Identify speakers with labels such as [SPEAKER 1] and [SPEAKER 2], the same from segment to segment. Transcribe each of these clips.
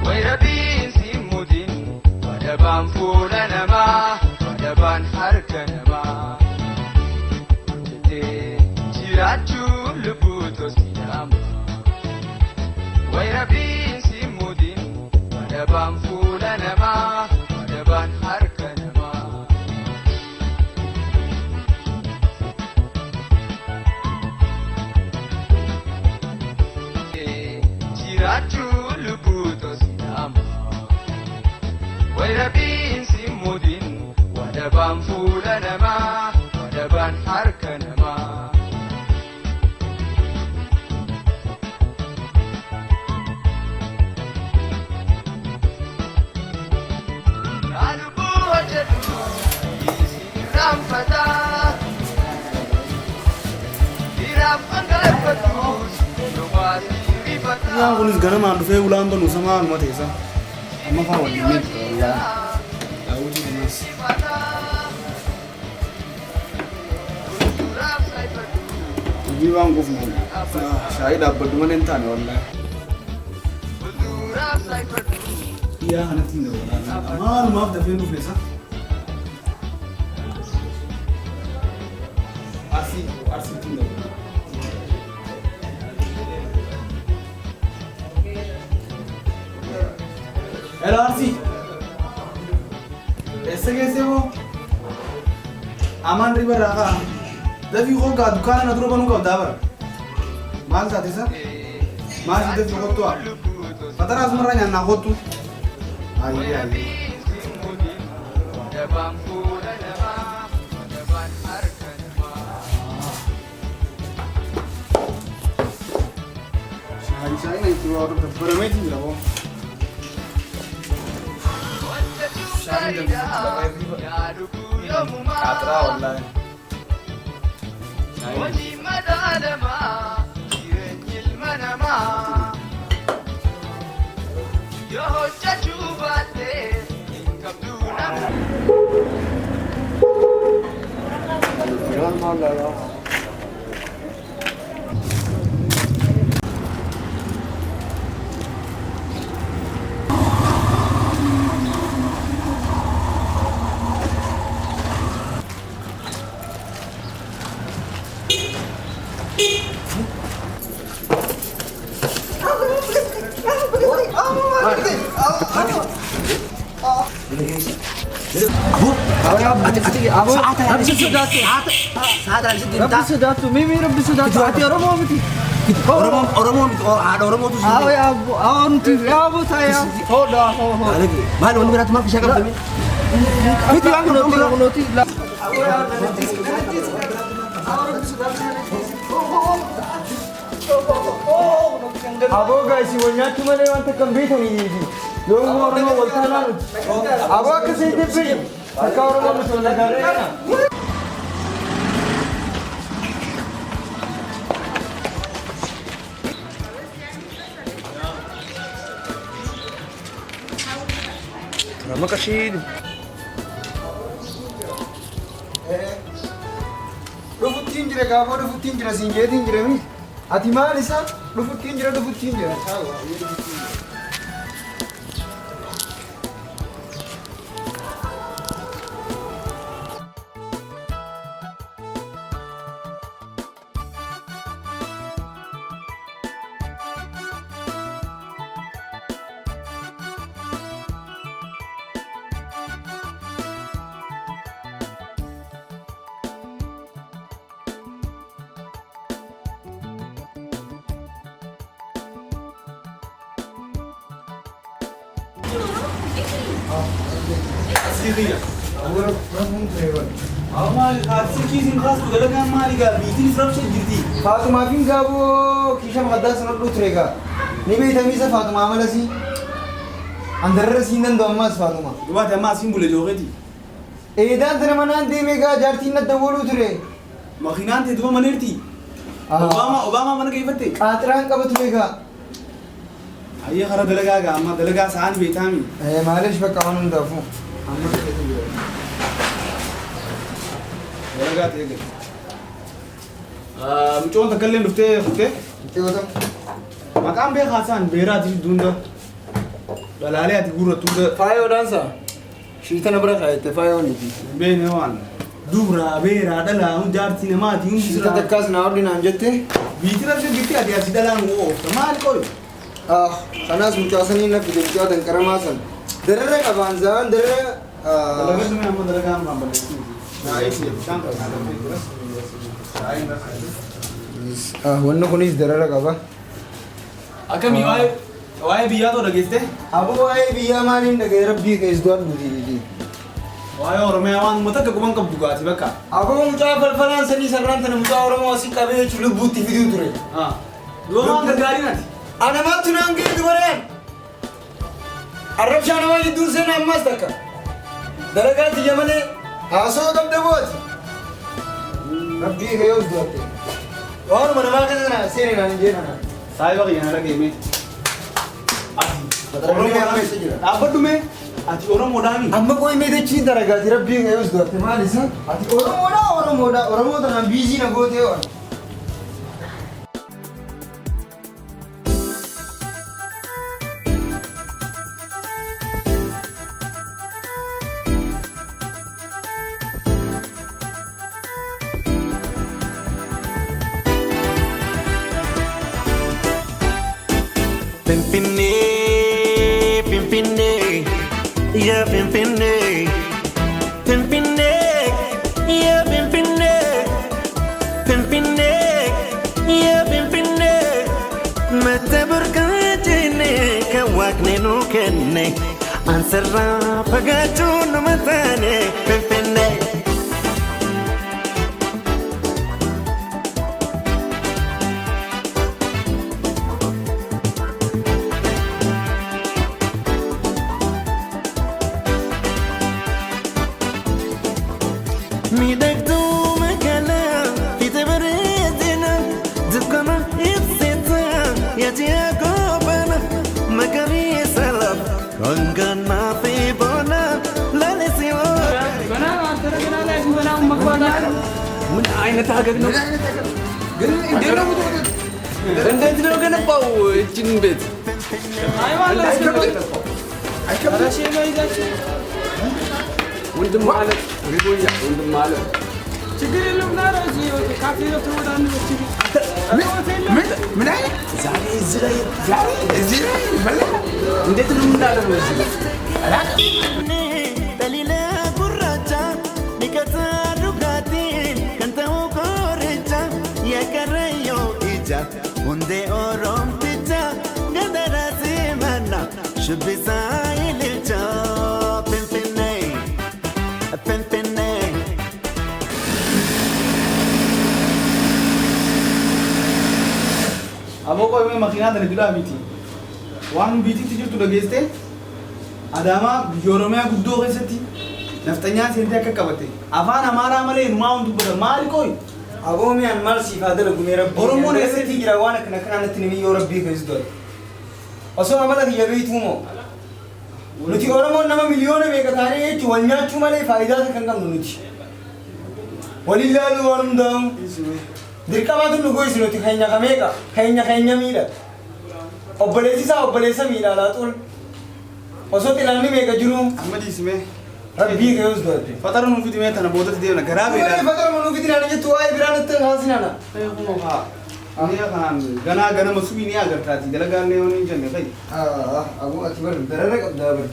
[SPEAKER 1] ويربين سيمودين ودبان فولنا ما ودبان حركنا ما جيراتو لبوتو سيناما ويربين سيمودين ودبان فولنا ما ودبان حركنا ما جيراتو لبوتو سيناما ويربين سيمودين ودبان فولنا ما ودبان حركنا ما
[SPEAKER 2] Yang kunis gana mandu fe ulang tu nusa mah rumah desa. Amma fa wali ni Allah. Tahu ni mas. Ini bang gufmu. Saya dapat dua nentan Allah. Iya, anak tinggal. Amal maaf dah fe nu desa. Arsi tinggal. Hello Arsi. कैसे हो? आमान रिवर रखा। दफी को का दुकान न दुरो बनू का दावर। माल साथी सा? माल इधर जो तो आ। पता ना सुमरा ना हो तू। आई। शाही नहीं तू और पर में थी ना वो कातरा वाला है Abo guys, iwanya cuma lewat kembali ini. Orang orang waltanan. Abo kasi tepi. Kau orang macam negara na. Rama kasi. Rufutin jira kau, rufutin jira singgah jira ni. Ati mana lisa? Rufutin jira. Tahu, ini rufutin. Syria. Orang pun travel. Amal hasil kisim khas tu dalam amal iga. Meeting serap sejati. Fatima fin gabo kisah madas nak lu trega. Ni be tami sa Fatima amal asi. Andar rasinan do amas Fatima. Dua amas sim boleh joget di. Edan termanan di mega jartin nak dawulu tre. Makhinan te dua manerti. Obama mana kaya bete? Atran kabat mega. Ayah kara dalaga amma dalaga saan betami. Malaysia bakawan dafu. Amma betu. dalaga tege. Mucon takallen dufte. Te wadam. Makam be khasan bera di dunda.
[SPEAKER 3] balaalee ati guurrattu
[SPEAKER 2] Faayoo daansa. Shiitana bira kaayette faayoo niti.
[SPEAKER 3] beene waan dubraa beeraa dhalaa jaartii namaati hundi
[SPEAKER 2] Shiita takkaas naa ordinaan jette.
[SPEAKER 3] biitii rabshe gitti ati asi dhalaan oofta maali qoy
[SPEAKER 2] Kanaas mucaasanii na fide mucaa danqaramaa san. Darara qabaan zaan darara.
[SPEAKER 3] dalagatame amma dalagaa ammaan balleessu naayisi bishaan
[SPEAKER 2] Wanni kunis darara qaba.
[SPEAKER 3] akkamii waa'ee biyyaa too dhageessite
[SPEAKER 2] Aboo waa'ee biyyaa maaliin dhaga'e rabbii keessa du'an nuti.
[SPEAKER 3] waa'ee oromiyaa waan uummata akka quban qabdu gaati bakka
[SPEAKER 2] Aboo mucaa falfalaan sanii sarraan tana mucaa Oromoo asii qabee jechuun lubbuutti fiduu ture.
[SPEAKER 3] yoo waan gargaariin ati
[SPEAKER 2] Anamaatti naan geeddu bareen. Arrabshaa namaa gidduun seenaa ammas takka. Dalagaa tiyya malee haasoo qabda booti. Rabbii keeyyoos du'atte. Waanuma namaa kana seenee naan hin jeenana.
[SPEAKER 3] saayiba qiyyaana dhageeme
[SPEAKER 2] Oromoo keessa jira.
[SPEAKER 3] dhaabbadhume ati oromoodhaami
[SPEAKER 2] Amma qo'imee dachii daragaati rabbii keeyyoos du'atte maali isa? Ati Oromoodha. Oromoo tanaan biizii na gootee waan.
[SPEAKER 4] Pimpinee, yeah, pimpinee, pimpinee, yeah, pimpinee, pimpinee, yeah, pimpinee. Mata berkacine kawakne nu kenne, ansarra pagatu nu matane, pimpinee. Midagdu magala ite beredina dukana itsita yatia gobana magari salap kangana fi bona lalisiwa
[SPEAKER 5] gana antara gana la gana makwala ምን አይነት ሀገር ነው ግን እንዴት ነው እንዴት ነው ገነባው እችን ቤት አይዋላ አራሽ የማይዛችሁ ወንድም ማለት ሪቦያ ወንድም ማለት ችግር የለም ናራ እዚህ ካፌ ነው ተወዳን ምን አይነት ዛሬ እዚህ ላይ በላ እንዴት ነው የምናደርገው እዚህ
[SPEAKER 4] dalila gurracha nikata dugatin kantau korecha ya karayo ija unde orom pija gadara simana shubisa ilcha pimpinay pimpinay
[SPEAKER 3] aboo qo'imee makiinaa dalagilaa miti waan biitiitti jirtu dhageessite adaamaa biyya oromiyaa guddoo keessatti nafxanyaan seentee akka qabatte afaan amaaraa malee himaa hundi dubbata maali qoy
[SPEAKER 2] Aboo miyaan maal siif haa dalagumee rabbii.
[SPEAKER 3] Oromoon
[SPEAKER 2] eessatti jira waan akkana kanaatti nimi yoo rabbii keessa du'ate. Osoo amala kiyya beektuu moo? Nuti Oromoon nama miliyoona meeqa taanee jechuun wal nyaachuu malee faayidaa takka hin qabnu nuti. Waliin laaluu waan hundaa'u. Dirqamaatu nu goysi nuti keenya kameeqa keenya miidha. Obboleessisaa obboleessa miidha laaxuun. Osoo xilaanni meeqa jiru
[SPEAKER 3] amma dhiisime
[SPEAKER 2] rabbii keessa du'ate.
[SPEAKER 3] fatara nuuf hidhimee tana boodatti deemna garaa
[SPEAKER 2] Waa'ee
[SPEAKER 3] beelaa
[SPEAKER 2] fatara manuu fitinaan jettu waa'ee biraan itti haasinana.
[SPEAKER 3] Aniya kanaan ganama subii ni agartaati dalagaan ne wani jenne kai
[SPEAKER 2] Aboo ati bar darara qabdaa bar.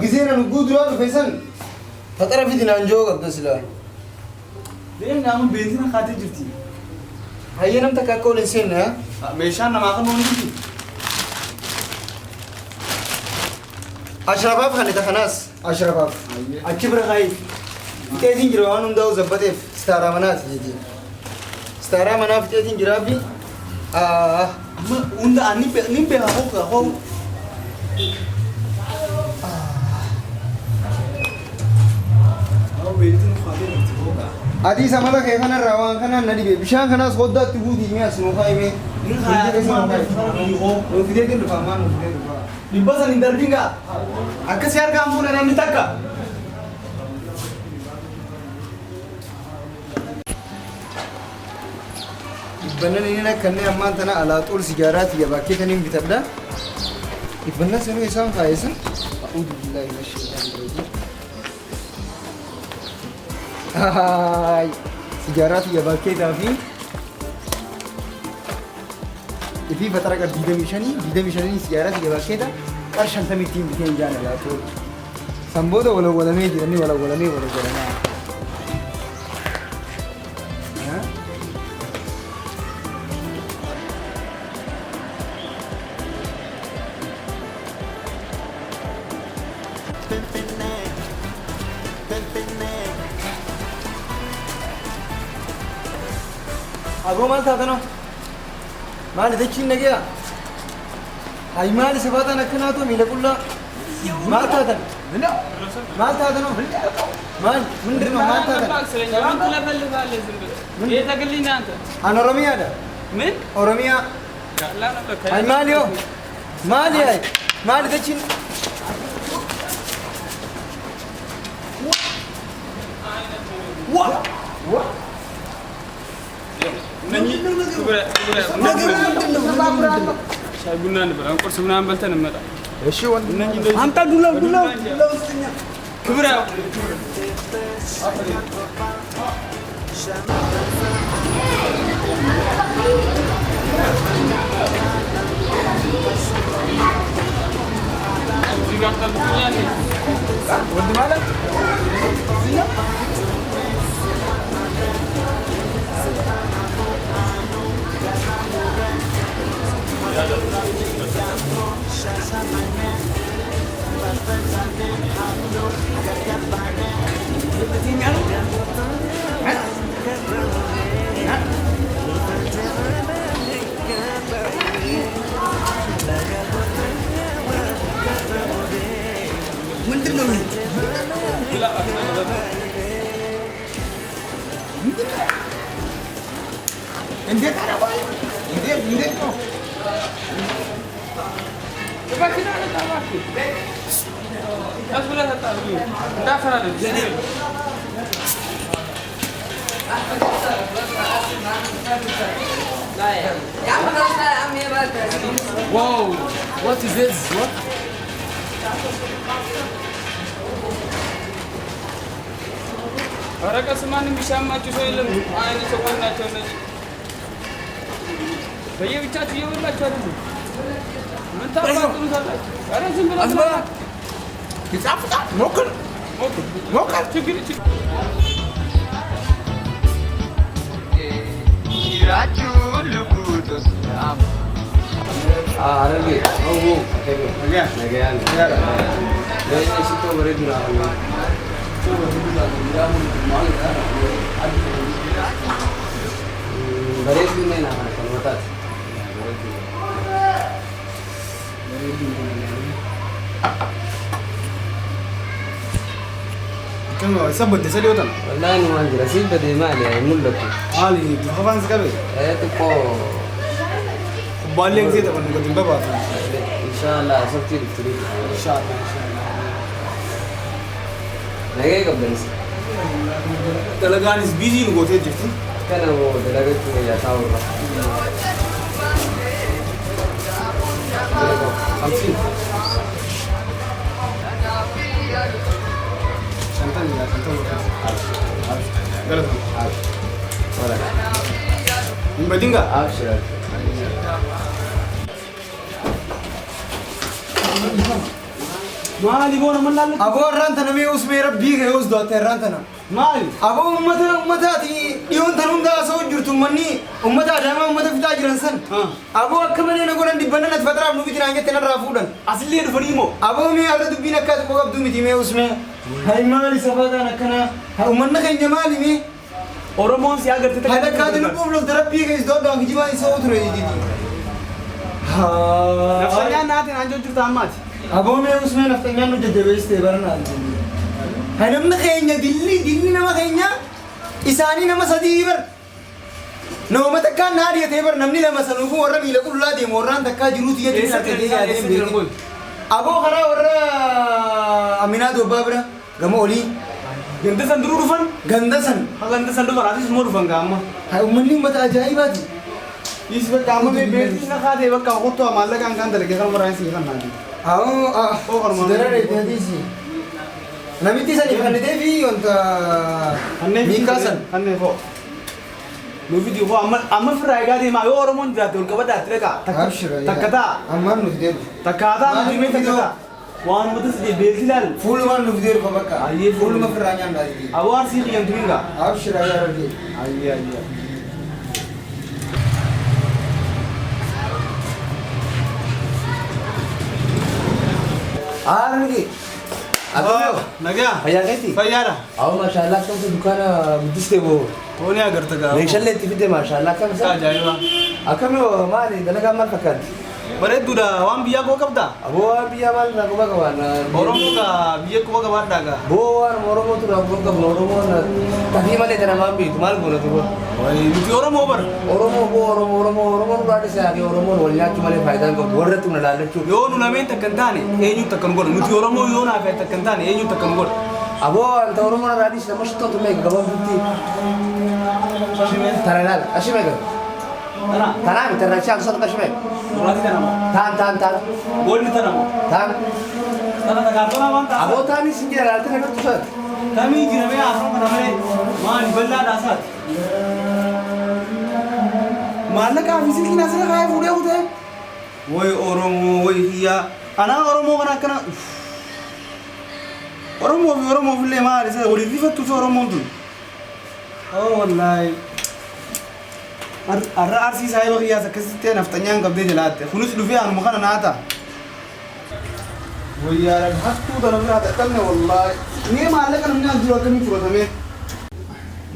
[SPEAKER 2] Giseen nu guuturaa dhufe san fatara fitinaan joo qabda silaa.
[SPEAKER 3] deemni amma beenzina kaatee jirti
[SPEAKER 2] Hayyee nam takka akka ol hin seenne haa.
[SPEAKER 3] meeshaan namaa kan wani jirti
[SPEAKER 2] Ashrafaaf kan isa kanaas ashrafaaf. Achi bira kaayi. Fixeetiin jira waan hundaa'u zabbateef istaaraa manaati jechuudha. Istaaraa manaa fixeetiin jiraa fi
[SPEAKER 3] amma hunda ani beeka hooka hoo beenzina kaatee jirti hooka
[SPEAKER 2] adii isa mala kee kanarraa waan kanaan na dhibe bishaan kanaas hoddaatti guutii mi'as nuu kaa'imee. Nuu fideetiin dhufaa maan nuu fidee dhufaa.
[SPEAKER 3] dhibba san hin darbin gaa akkasii harkaan fuuna namni takka
[SPEAKER 2] Bannan inni kanneen ammaan tana alaa xuul sigaaraati bakkee kaniin bitadha. Itbanna sanu isaan kaayesan. A'udhu billahi minash shaitanir rajim. Sigaraa fi bakkeetaa fi ifi fatara qar 25 sigaraa fi bakkeeta qar 50 ittiin biteen jaalala too. Sanboota wala walamee jiranii wala walamee wala godhanaa. Agoo maal taatano? Maal dachiin nageeya? Ay maal sabataan akkanaatu miila qullaa? Maal taatan? Maal taatano? Maal? Mindirma maal taatan? An Oromiyaadha.
[SPEAKER 5] ምን
[SPEAKER 2] Oromiyaa. Ay maal yoo? Maal yaay? Maal dachiin?
[SPEAKER 5] ሻይ ቡና እንበላ ቁርስ ምናምን በልተን እንመጣ።
[SPEAKER 2] እሺ ወንድም
[SPEAKER 3] አምጣ ዱላው
[SPEAKER 5] ክብር ያው
[SPEAKER 2] ወንድም ማለት እንዴት አረባይ እንዴት ነው
[SPEAKER 5] Whoa, what is this? What? Arakas maንም ቢሻማችሁ ሰው የለም። አይነ ሰው ናቸው እነዚህ በየብቻችሁ እየበላችሁ አይደል? ምን ታባቱታላችሁ? ኧረ ዝም ብሎ
[SPEAKER 2] አስማ ይጻፍጣል ሞክር
[SPEAKER 5] ችግር
[SPEAKER 1] Jiraachuu lubbuutu siyaama.
[SPEAKER 5] አረጌ አዎ ነገያን ለእሱ ወሬድራ በሬድና ና ከመጣት
[SPEAKER 3] كم سبت سلي وطن
[SPEAKER 5] والله انه ما ادري سيب بدي مالي ملك
[SPEAKER 3] عالي خفان سكبي
[SPEAKER 5] ايه تقو
[SPEAKER 3] بالك زي تبغى نقدم بابا
[SPEAKER 5] ان شاء الله سبتي تريد
[SPEAKER 3] ان شاء الله
[SPEAKER 5] نجي قبل
[SPEAKER 3] دلغانيس بيزي نقول تجي
[SPEAKER 5] كان هو دلغت يا تاور 50
[SPEAKER 3] شنطة يا شنطة قلت
[SPEAKER 5] ولا
[SPEAKER 3] من بدينغا
[SPEAKER 5] ابشر
[SPEAKER 3] مالي بونا من لالك
[SPEAKER 2] ابو رانتنا مي اسمي ربي غيوز دوت رانتنا
[SPEAKER 3] مالي
[SPEAKER 2] ابو امتاتي يون تنوندا سو جرتو مني امتا دما امتا فتا جرنسن ابو كمني نغون دي بنن فترا نو بيتنا انجت نرافودن
[SPEAKER 3] اصلي دفريمو
[SPEAKER 2] ابو مي ارد بينا كات بو عبد متي مي اسمي هاي مالي سفادا نكنا امن خين مالي مي
[SPEAKER 3] اورومون سياغر تتك
[SPEAKER 2] هذا كاد نقول ربي غيز دوت دون جيبان سو تري دي ها
[SPEAKER 3] نفسنا ناتن انجو جرت امات
[SPEAKER 2] ابو مي اسمي نفتنيا نو جدبيست برنا هنمنا خينيا دلي نما خينيا إساني نما سديبر نوما تكا ناري تيبر نمني لما سنوفو ورا ميلا كلها دي موران تكا جروتي يا تيسا تيجي يا ديم أبو خرا ورا أمينة دوبابرا غمولي
[SPEAKER 3] ganda sanduru dufan
[SPEAKER 2] غندسن
[SPEAKER 3] ganda sandu barati semua dufan gamma
[SPEAKER 2] هاي أمني متى أجايبات
[SPEAKER 3] is be gamma be beti na khade ba ka hoto amalla kan kan dale kan marai si kan nadi
[SPEAKER 2] Sidara reettisi. Namitti sani fannitee fi wanta miikaasan.
[SPEAKER 3] Kanneen foo. Nu video foo amma firraa egaa deemaa yoo Oromoon jiraate ol qabadhaa itti dhagaa.
[SPEAKER 2] Abshira.
[SPEAKER 3] Takka ta'a.
[SPEAKER 2] Ammaan nuti deemu.
[SPEAKER 3] Takka ta'a nuti mee takka ta'a. Waan uummata si beeksi ilaal.
[SPEAKER 2] Fuulumaan nuti deemu fa bakka.
[SPEAKER 3] Ayyee
[SPEAKER 2] Fuuluma firraa nyaandaa jiti.
[SPEAKER 3] Awwaar sii qiyyantu hingaa.
[SPEAKER 2] Abshira yaa rabbi.
[SPEAKER 3] Ayyee.
[SPEAKER 2] Miki.
[SPEAKER 3] Nagaa.
[SPEAKER 2] Fayyaa keetti?
[SPEAKER 3] Fayyaadha.
[SPEAKER 2] Awo maashaallah akkam dukkaana guddistee boo.
[SPEAKER 3] Ooni agarta gaa.
[SPEAKER 2] Meeshaalee itti fidde maashaallah akkam isaa?
[SPEAKER 3] Ajaa'iba.
[SPEAKER 2] Akkamii maali dalagaa maal fakkaatti?
[SPEAKER 3] Bareedduudha. Waan biyyaa koo qabdaa?
[SPEAKER 2] Aboo waan biyyaa maal irraa quba qabaan?
[SPEAKER 3] Oromoo gaa biyya quba qabaadhaa gaa.
[SPEAKER 2] Boo waan Oromootu irraa quba qabnu Oromoon tafii malee kana maan beektu maal goonatu boo?
[SPEAKER 3] Nuti Oromoo bara.
[SPEAKER 2] Oromoon irraa dhisaa fi Oromoon wal nyaachuu malee faayidaan qabu warratti na laallachuu.
[SPEAKER 3] Yoo nu lameen takka hin taane eenyutu takka nu godha. Nuti Oromoo yoo naaf takka hin taane eenyutu takka nu godha.
[SPEAKER 2] Aboo anta Oromoon irraa dhisaa nama shittootu meeqa gabaaf dutti. Tara ilaala ashimee galu. Tanaa miti irraa ishaan soota ashimee.
[SPEAKER 3] Muraati kana moo?
[SPEAKER 2] Taan.
[SPEAKER 3] Boolli tana moo?
[SPEAKER 2] Taan.
[SPEAKER 3] Tana takkaartonaa waan ta'a.
[SPEAKER 2] Aboo taanis hin jira laaltee nagartu soota.
[SPEAKER 3] Kamii jiramee haasawaa kana malee maali bal'aadhaa isaati. Maallaqaa fi silkiin asirra kaayee fuudhee utee. Woy Oromoo woy hiyyaa. Anaa Oromoo kana akkana. Oromoof illee maali isa waliif rifattu isa Oromoon tun. Oh wallaahi. Har'a arsii saayii bakiyyaas akkasitti ta'e naftanyaan qabdee jalaatte. Kunis dhufee anuma kana naata. Wayyaadhaan hattuu tana biraa dhaqqabne wallaahi. Mee maallaqa namni as jiru akkamii fudhatamee?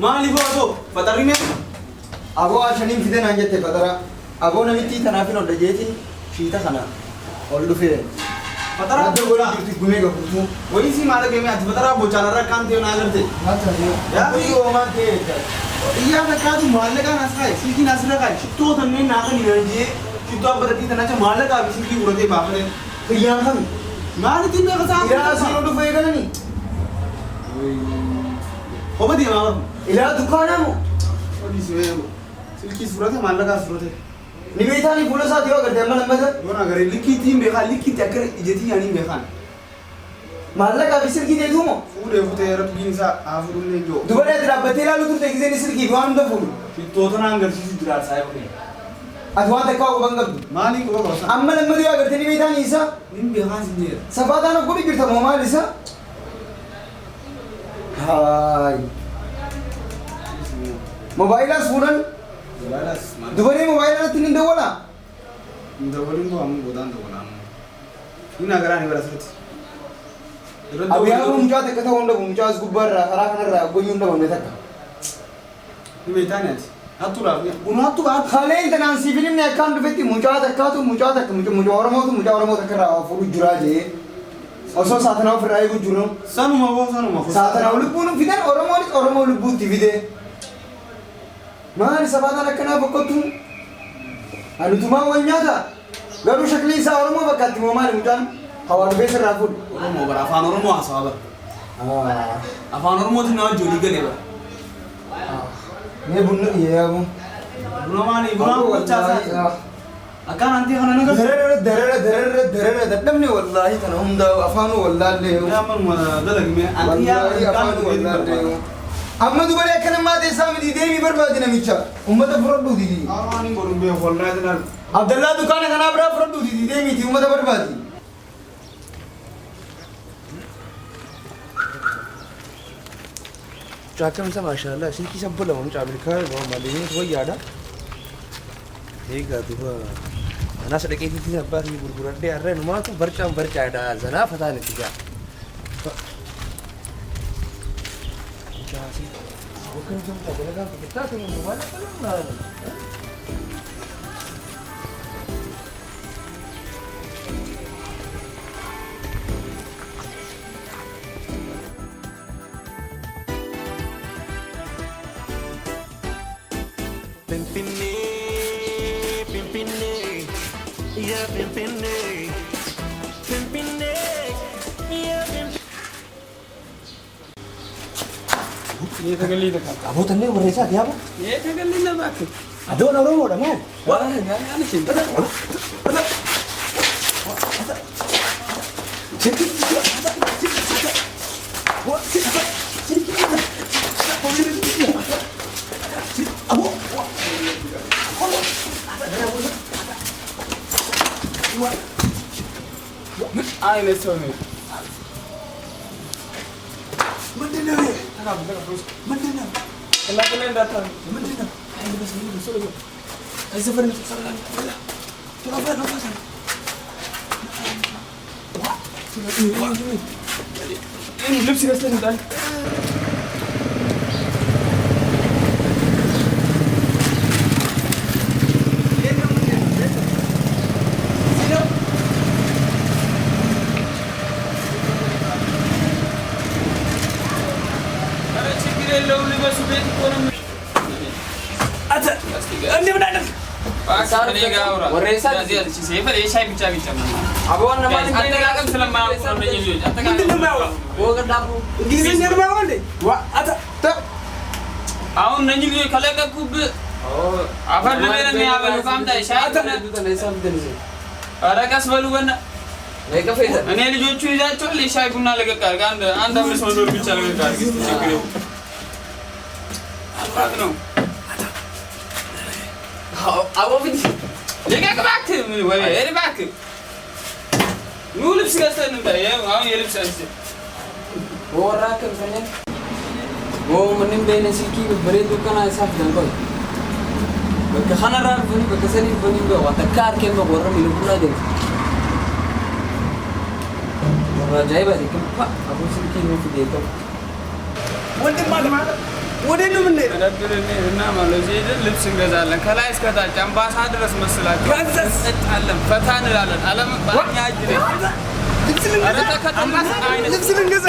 [SPEAKER 3] Maaliif osoo faxarri mee?
[SPEAKER 2] Aboo ashaniin fide naan jette fatara. Aboo namitti tanaaf hin hodha jeetiin shiita kana ol dhufee.
[SPEAKER 3] Fatara
[SPEAKER 2] Adda godhaa jirti gumee gafuutu.
[SPEAKER 3] wayii si maallaqa mee ati fatara bochaan irra kan ta'e naa garte.
[SPEAKER 2] Yaa fi oomaan ta'e.
[SPEAKER 3] Iyyaa fakkaatu maallaqaan as kaa'e silkiin asirra kaa'e shittoo tanneen naa kan hin jee shittoo abbatatii tanacha maallaqaa fi silkii fudhatee baafate.
[SPEAKER 2] Xiyyaan kami?
[SPEAKER 3] Maalitiin beeka isaa?
[SPEAKER 2] Ilaa asiin ol dhufee galanii.
[SPEAKER 3] Kopha deemaa barbu.
[SPEAKER 2] Ilaa dukkaanaa moo?
[SPEAKER 3] Silkiis fudhate maallaqaas fudhate.
[SPEAKER 2] Ni beektaanii fuula isaati yoo agartee amma lammata.
[SPEAKER 3] Yoon agaree likkiitiin beekaa likkiitti akka ijetii yaaniin beekaan.
[SPEAKER 2] Maallaqaa fi silkii deetuu moo?
[SPEAKER 3] Fuudhee futee rabbiin isaa haa fuudhullee joo.
[SPEAKER 2] Dubaree ati dhaabbattee ilaaluu turte giseen silkii fi waan hunda fuudhu.
[SPEAKER 3] Shittoota naan agarsiisu jiraata saa yoo
[SPEAKER 2] Ati waan takkaa quban qabdu.
[SPEAKER 3] maaliin quba qaba?
[SPEAKER 2] Amma lammata yoo agartee ni beektaanii isa.
[SPEAKER 3] Nin beekaan sin jeera.
[SPEAKER 2] Safaataan of godhi jirta moo maal isa? Haay. Moobaayilaas fuudhan.
[SPEAKER 3] Gabaadhaas maal?
[SPEAKER 2] Dubaree moobaayilaa ni dawwala.
[SPEAKER 3] Dawwaliin koo amma godaan dawwalaa. Inni agaraa ni bara sirriitti.
[SPEAKER 2] Abiyyaa mucaa takka ta'uu hunda mucaa as gubbaarraa karaa kanarraa goyyuu hunda bamne takka.
[SPEAKER 3] Ni beektaani ati. Hattuudhaaf bunu hattuu baatu.
[SPEAKER 2] Haleen tanaan siifin inni akkaan dhufetti mucaa takkaatu mucaa Oromoo takka irraa fuudhu jiraa jee. Osoo saatanaa ofirraa eeguu jiru.
[SPEAKER 3] Sanuma boo sanuma.
[SPEAKER 2] Saatanaa lubbuun fidan Oromoo lubbuutti fide. Maali safaataan akkanaa boqqottu? Anutumaa wal nyaata. Garuu shakli isaa Oromoo fakkaatti moo maali mucaan? Hawaa dhufee sirraa fuudhu.
[SPEAKER 3] Oromoo bara afaan Oromoo haasawaa bara. Afaan Oromootiin nama ijoollee galee bara.
[SPEAKER 2] Mee bunni dhiyeeyamu.
[SPEAKER 3] Buna maali? Buna gochaasaa. Akkaan antii kana naga.
[SPEAKER 2] Darara dadhabne wallaahi kana hunda afaanu wallaallee.
[SPEAKER 3] Yaa manuma dalagme antii
[SPEAKER 2] Wallaahi afaanu wallaallee. Amma dubaree akka namaa teessaa miti deemii barbaadi namicha. Uummata fudhadhu didi.
[SPEAKER 3] Afaaniin godhun bee wallaahi dalar.
[SPEAKER 2] Abdallaa dukaana kanaa biraa fudhadhu didi deemiiti uummata barbaadi. Cakam sa masyaallah silki sampul lah macam Amerika bawa malini tu ya ada. Ega tu ba. Ana sedikit itu apa ni buru-buru dia arre rumah tu bercam ada zana fata ni tiga. Macam sih. Bukan jom tak boleh kita tu mana kalau
[SPEAKER 3] Ye tagalli da kan.
[SPEAKER 2] Abutan ni berisa dia apa?
[SPEAKER 3] Ye tagalli na bakit.
[SPEAKER 2] Ada orang rumah dah mau.
[SPEAKER 3] Wah, yan siyempre. አይነት ሰው ነው።
[SPEAKER 2] ምንድነው? ምንድነው?
[SPEAKER 3] እናንተ እንዳታሉ
[SPEAKER 2] ምንድነው?
[SPEAKER 3] አይዘፈን ነው ተሰራለ ልብስ ገዝተን እንጣል
[SPEAKER 5] አሁን ነኝ ልጅ ከለቀቁብ አፈር ለበለ ያበሉ ካምታ ሻይት አረጋስ በሉ በና እኔ ልጆቹ ይዛቸው ለሻይ ቡና ለቀቃል አንድ አምስት ወንዶር ብቻ ለቀቃል ችግር አልባት ነው አቦብኝ ለቀቅ ባክ ወይ እባክ ኑ ልብስ ገዝተን እንበል አሁን የልብስ አንስ ወራከ ፈነን ምንም በእኔ ስልኪ በሬት ወከና ሳፍ ደንቆይ በከኸነራር ፈኒ በከሰኒ ፈኒ ወተካር ከመ ወረም ይሉና ደግ ወራጃይ ባዲከም አቡ ስልኪ ነው ፍዴቶ
[SPEAKER 3] ወንድም ማለት ወደኑ ምን ነው
[SPEAKER 5] እና ማለት ነው ልብስ እንገዛለን ከላይ እስከ ታች አምባሳደር ድረስ መስላችሁ
[SPEAKER 3] ካንሰስ
[SPEAKER 5] አለም ፈታን እንላለን አለም ባኛ አጅሬ
[SPEAKER 3] ልብስ ልንገዛ